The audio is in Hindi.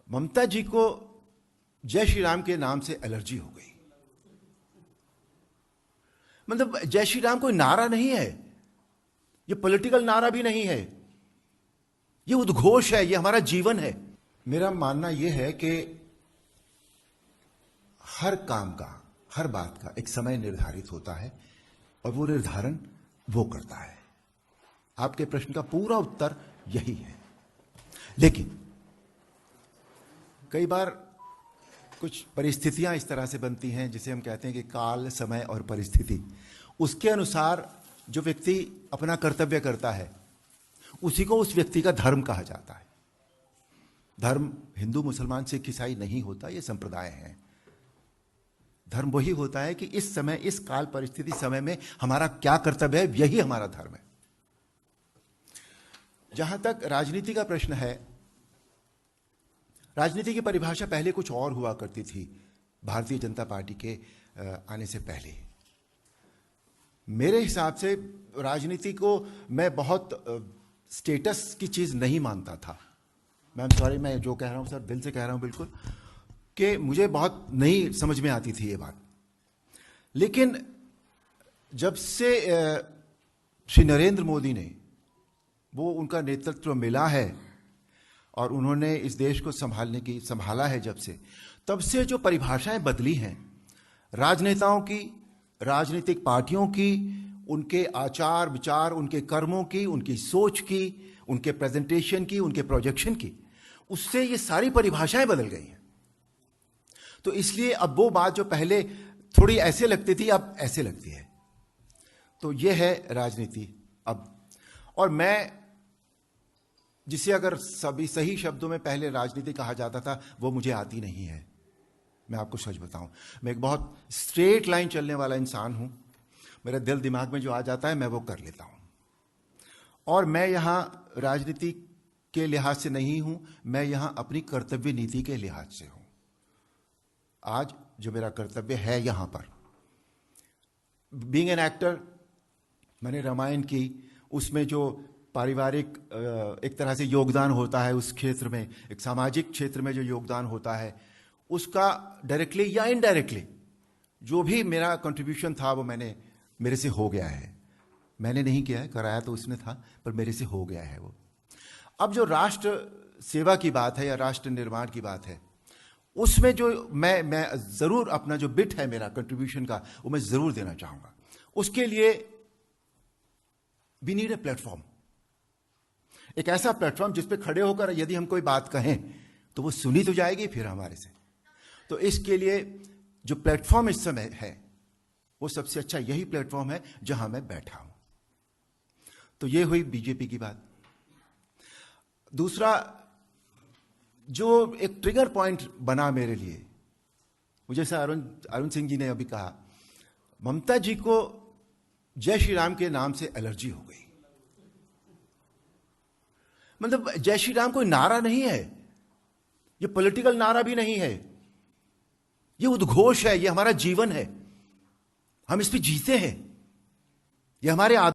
ममता जी को जय श्री राम के नाम से एलर्जी हो गई। मतलब जय श्री राम कोई नारा नहीं है, ये पॉलिटिकल नारा भी नहीं है, ये उद्घोष है, ये हमारा जीवन है। मेरा मानना यह है कि हर काम का, हर बात का एक समय निर्धारित होता है और वो निर्धारण वो करता है। आपके प्रश्न का पूरा उत्तर यही है। लेकिन कई बार कुछ परिस्थितियां इस तरह से बनती हैं जिसे हम कहते हैं कि काल, समय और परिस्थिति, उसके अनुसार जो व्यक्ति अपना कर्तव्य करता है उसी को उस व्यक्ति का धर्म कहा जाता है। धर्म हिंदू, मुसलमान, सिख, ईसाई नहीं होता, ये संप्रदाय हैं। धर्म वही होता है कि इस समय, इस काल परिस्थिति समय में हमारा क्या कर्तव्य है, यही हमारा धर्म है। जहां तक राजनीति का प्रश्न है, राजनीति की परिभाषा पहले कुछ और हुआ करती थी भारतीय जनता पार्टी के आने से पहले। मेरे हिसाब से राजनीति को मैं बहुत स्टेटस की चीज नहीं मानता था। मैं सॉरी, मैं जो कह रहा हूं सर दिल से कह रहा हूं बिल्कुल, कि मुझे बहुत नहीं समझ में आती थी ये बात। लेकिन जब से श्री नरेंद्र मोदी ने वो उनका नेतृत्व मिला है और उन्होंने इस देश को संभाला है, जब से, तब से जो परिभाषाएं बदली हैं राजनेताओं की, राजनीतिक पार्टियों की, उनके आचार विचार, उनके कर्मों की, उनकी सोच की, उनके प्रेजेंटेशन की, उनके प्रोजेक्शन की, उससे ये सारी परिभाषाएं बदल गई हैं। तो इसलिए अब वो बात जो पहले थोड़ी ऐसे लगती थी अब ऐसे लगती है। तो ये है राजनीति अब। और मैं जिसे अगर सभी सही शब्दों में पहले राजनीति कहा जाता था वो मुझे आती नहीं है। मैं आपको सच बताऊं, मैं एक बहुत स्ट्रेट लाइन चलने वाला इंसान हूं। मेरा दिल दिमाग में जो आ जाता है मैं वो कर लेता हूं। और मैं यहां राजनीति के लिहाज से नहीं हूं, मैं यहां अपनी कर्तव्य नीति के लिहाज से हूं। आज जो मेरा कर्तव्य है यहां पर, बीइंग एन एक्टर, मैंने रामायण की, उसमें जो पारिवारिक एक तरह से योगदान होता है उस क्षेत्र में, एक सामाजिक क्षेत्र में जो योगदान होता है, उसका डायरेक्टली या इनडायरेक्टली जो भी मेरा कंट्रीब्यूशन था वो मेरे से हो गया है। मैंने नहीं किया है, कराया तो उसने था, पर मेरे से हो गया है वो। अब जो राष्ट्र सेवा की बात है या राष्ट्र निर्माण की बात है, उसमें जो मैं जरूर अपना जो बिट है मेरा कंट्रीब्यूशन का, वो मैं जरूर देना चाहूंगा। उसके लिए वी नीड ए प्लेटफॉर्म, एक ऐसा प्लेटफॉर्म जिस पे खड़े होकर यदि हम कोई बात कहें तो वो सुनी तो जाएगी फिर हमारे से। तो इसके लिए जो प्लेटफॉर्म इस समय है वो सबसे अच्छा यही प्लेटफॉर्म है जहां मैं बैठा हूं। तो ये हुई बीजेपी की बात। दूसरा जो एक ट्रिगर पॉइंट बना मेरे लिए, वो जैसा अरुण सिंह जी ने अभी कहा, ममता जी को जय श्री राम के नाम से एलर्जी हो गई। मतलब जय श्री राम कोई नारा नहीं है, ये पॉलिटिकल नारा भी नहीं है, ये उद्घोष है, ये हमारा जीवन है, हम इस पे जीते हैं, ये हमारे